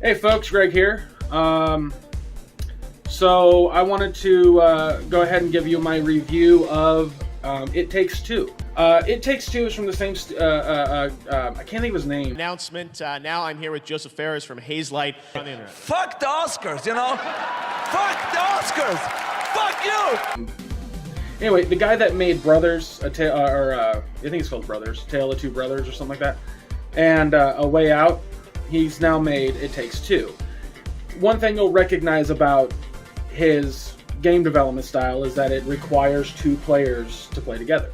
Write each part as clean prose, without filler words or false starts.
Hey folks, Greg here. So I wanted to go ahead and give you my review of It Takes Two. It Takes Two is from the same, I can't think of his name. Announcement, now I'm here with Joseph Ferris from Hazelight on the internet. Fuck the Oscars, you know? Fuck the Oscars! Fuck you! Anyway, the guy that made Brothers, I think it's called Brothers, Tale of Two Brothers or something like that, and A Way Out, he's now made It Takes Two. One thing you'll recognize about his game development style is that it requires two players to play together.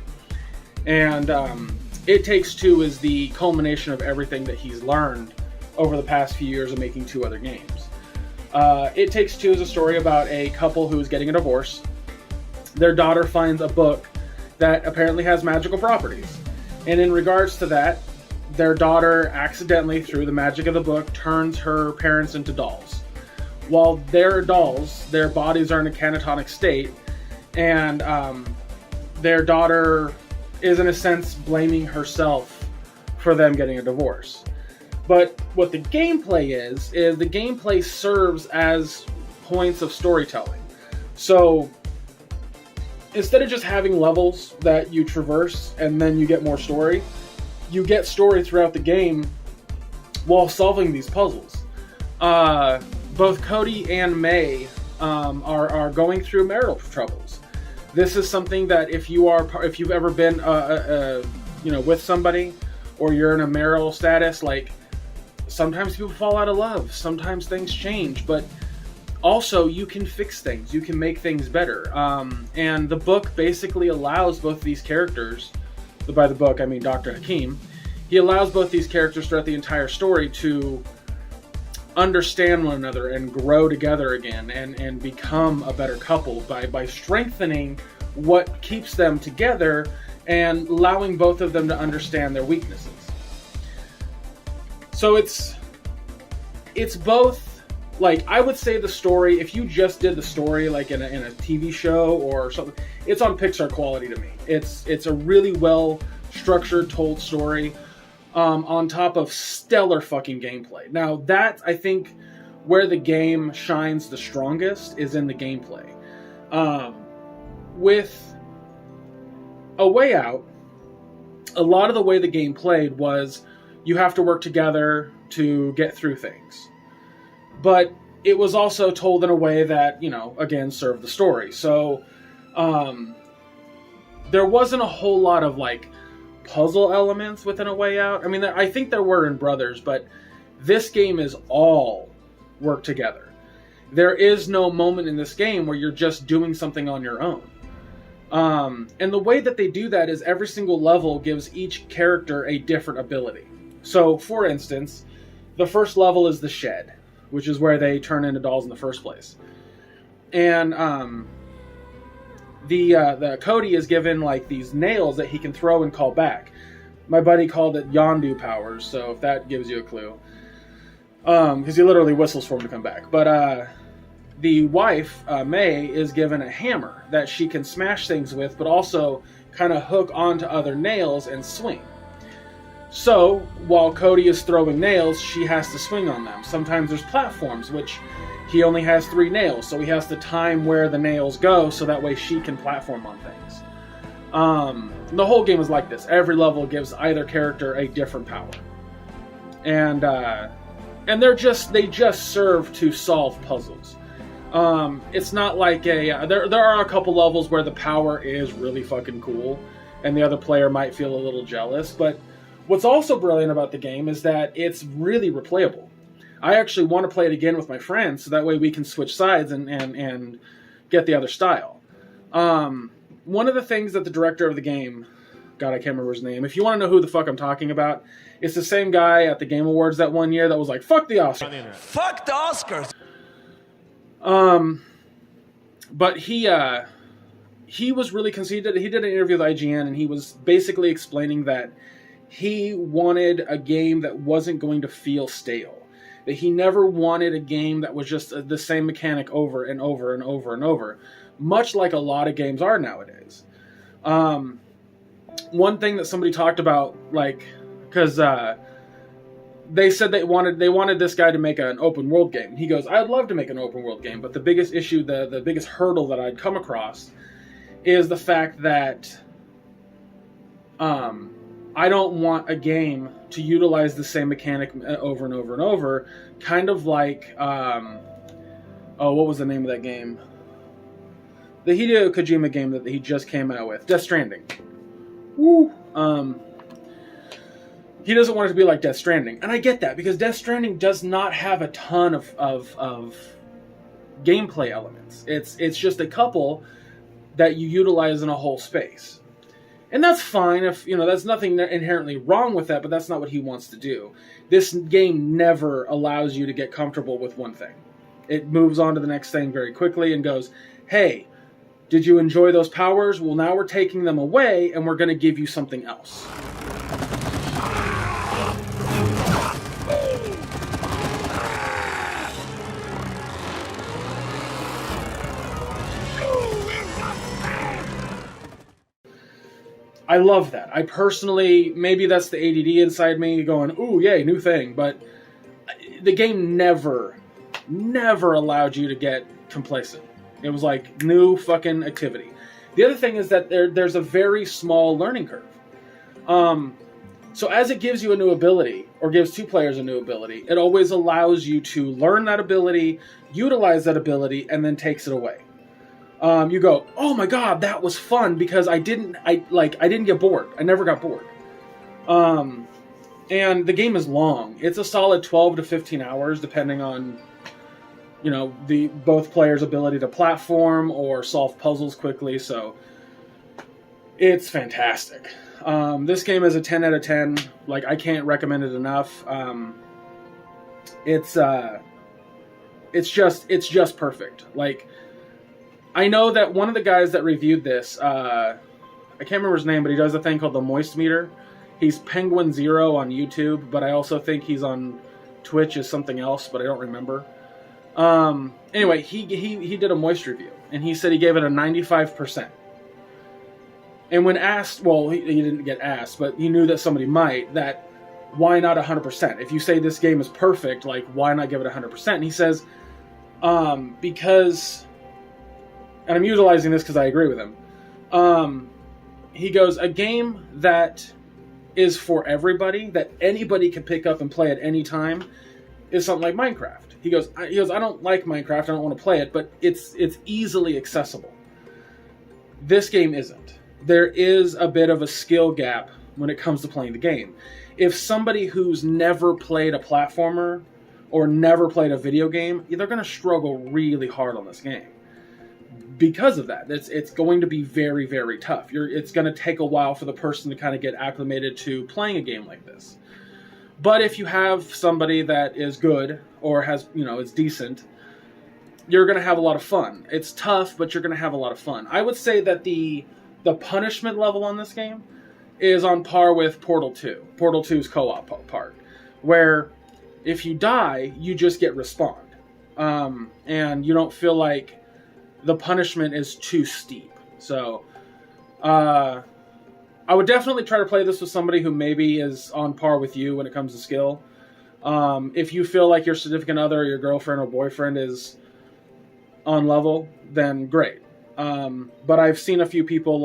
And It Takes Two is the culmination of everything that he's learned over the past few years of making two other games. It Takes Two is a story about a couple who is getting a divorce. Their daughter finds a book that apparently has magical properties. And in regards to that, their daughter accidentally, through the magic of the book, turns her parents into dolls. While they're dolls, their bodies are in a catatonic state, and their daughter is, in a sense, blaming herself for them getting a divorce. But what the gameplay is the gameplay serves as points of storytelling. So instead of just having levels that you traverse and then you get more story, you get story throughout the game while solving these puzzles. Both Cody and May are going through marital troubles. This is something that if you've ever been with somebody, or you're in a marital status, like, sometimes people fall out of love, sometimes things change, but also you can fix things, you can make things better. And the book basically allows both these characters, by the book I mean Dr. Hakim, he allows both these characters throughout the entire story to understand one another and grow together again and become a better couple by strengthening what keeps them together and allowing both of them to understand their weaknesses. So it's both, like, I would say the story, if you just did the story like in a TV show or something, it's on Pixar quality to me. It's a really well structured, told story, on top of stellar fucking gameplay. Now that, I think, where the game shines the strongest is in the gameplay. With A Way Out, a lot of the way the game played was you have to work together to get through things. But it was also told in a way that, again, served the story. So there wasn't a whole lot of, like, puzzle elements within A Way Out. I mean, I think there were in Brothers, but this game is all work together. There is no moment in this game where you're just doing something on your own. And the way that they do that is every single level gives each character a different ability. So, for instance, the first level is the shed, which is where they turn into dolls in the first place. And the Cody is given, like, these nails that he can throw and call back. My buddy called it Yondu powers, so if that gives you a clue. Because he literally whistles for him to come back. But the wife, May, is given a hammer that she can smash things with, but also kind of hook onto other nails and swing. So, while Cody is throwing nails, she has to swing on them. Sometimes there's platforms, which he only has 3 nails, so he has to time where the nails go, so that way she can platform on things. The whole game is like this. Every level gives either character a different power. And they just serve to solve puzzles. It's not like there are a couple levels where the power is really fucking cool, and the other player might feel a little jealous, but what's also brilliant about the game is that it's really replayable. I actually want to play it again with my friends, so that way we can switch sides and get the other style. One of the things that the director of the game, God, I can't remember his name. If you want to know who the fuck I'm talking about, it's the same guy at the Game Awards that one year that was like, fuck the Oscars. Fuck the Oscars! But he was really conceited. He did an interview with IGN, and he was basically explaining that he wanted a game that wasn't going to feel stale. That he never wanted a game that was just the same mechanic over and over and over and over, much like a lot of games are nowadays. One thing that somebody talked about, like, because they said they wanted this guy to make an open world game. He goes, I'd love to make an open world game, but the biggest issue, the biggest hurdle that I'd come across is the fact that I don't want a game to utilize the same mechanic over and over and over, kind of like what was the name of that game? The Hideo Kojima game that he just came out with, Death Stranding. Woo. He doesn't want it to be like Death Stranding, and I get that because Death Stranding does not have a ton of gameplay elements. It's just a couple that you utilize in a whole space, and that's fine. If that's nothing inherently wrong with that, but that's not what he wants to do. This game never allows you to get comfortable with one thing. It moves on to the next thing very quickly and goes, "Hey, did you enjoy those powers? Well, now we're taking them away, and we're going to give you something else." I love that. I personally, maybe that's the ADD inside me going, ooh, yay, new thing. But the game never allowed you to get complacent. It was like new fucking activity. The other thing is that there's a very small learning curve. So as it gives you a new ability, or gives two players a new ability, it always allows you to learn that ability, utilize that ability, and then takes it away. You go, oh my god, that was fun because I didn't get bored. I never got bored. And the game is long. It's a solid 12 to 15 hours, depending on, both players' ability to platform or solve puzzles quickly. So it's fantastic. This game is a 10 out of 10. Like, I can't recommend it enough. It's just perfect. Like, I know that one of the guys that reviewed this, I can't remember his name, but he does a thing called the Moist Meter. He's Penguin Zero on YouTube, but I also think he's on Twitch as something else, but I don't remember. Anyway, he did a Moist review, and he said he gave it a 95%. And when asked, well, he didn't get asked, but he knew that somebody might, that why not 100%? If you say this game is perfect, like, why not give it 100%? And he says, because... and I'm utilizing this because I agree with him. He goes, a game that is for everybody, that anybody can pick up and play at any time, is something like Minecraft. He goes, I don't like Minecraft, I don't want to play it, but it's easily accessible. This game isn't. There is a bit of a skill gap when it comes to playing the game. If somebody who's never played a platformer or never played a video game, they're going to struggle really hard on this game. Because of that, it's going to be very, very tough. It's going to take a while for the person to kind of get acclimated to playing a game like this. But if you have somebody that is good or has, is decent, you're going to have a lot of fun. It's tough, but you're going to have a lot of fun. I would say that the punishment level on this game is on par with Portal 2. Portal 2's co-op part, where if you die, you just get respawned. And you don't feel like the punishment is too steep. So, I would definitely try to play this with somebody who maybe is on par with you when it comes to skill. If you feel like your significant other, or your girlfriend or boyfriend is on level, then great. But I've seen a few people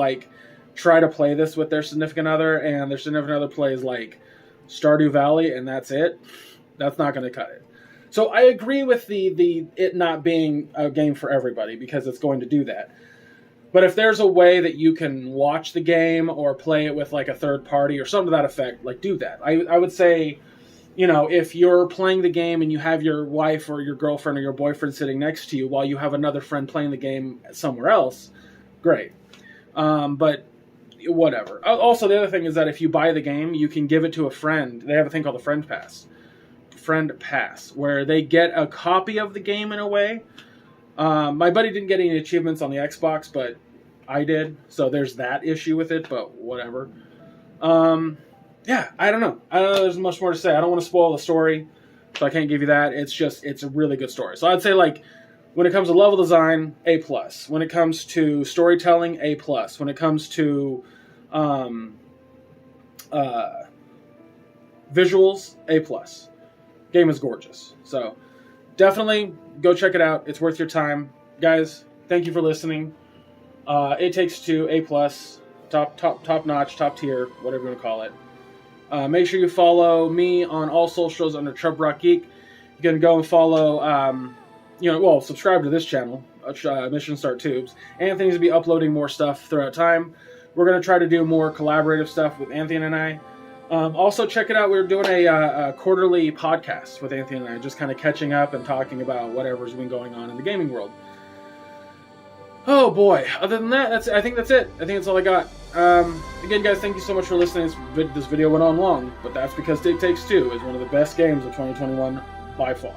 try to play this with their significant other, and their significant other plays like Stardew Valley, and that's it. That's not going to cut it. So I agree with the it not being a game for everybody, because it's going to do that. But if there's a way that you can watch the game or play it with a third party or something to that effect, do that. I would say, if you're playing the game and you have your wife or your girlfriend or your boyfriend sitting next to you while you have another friend playing the game somewhere else, great. But whatever. Also, the other thing is that if you buy the game, you can give it to a friend. They have a thing called the Friend Pass, where they get a copy of the game in a way. My buddy didn't get any achievements on the Xbox, but I did, so there's that issue with it, but whatever. Yeah, I don't know. There's much more to say. I don't want to spoil the story, so I can't give you that. It's a really good story. So I'd say, when it comes to level design, A+. When it comes to storytelling, A+. When it comes to visuals, A+. Game is gorgeous. So definitely go check it out. It's worth your time. Guys, thank you for listening. It Takes Two, A+, top notch, top tier, whatever you want to call it. Make sure you follow me on all socials under Chub Rock Geek. You can go and follow, subscribe to this channel, Mission Start Tubes. Anthony's going to be uploading more stuff throughout time. We're going to try to do more collaborative stuff with Anthony and I. Also, check it out. We're doing a quarterly podcast with Anthony and I, just kind of catching up and talking about whatever's been going on in the gaming world. Oh boy! Other than that, I think that's it. I think that's all I got. Again, guys, thank you so much for listening. This video went on long, but that's because It Takes Two is one of the best games of 2021 by far.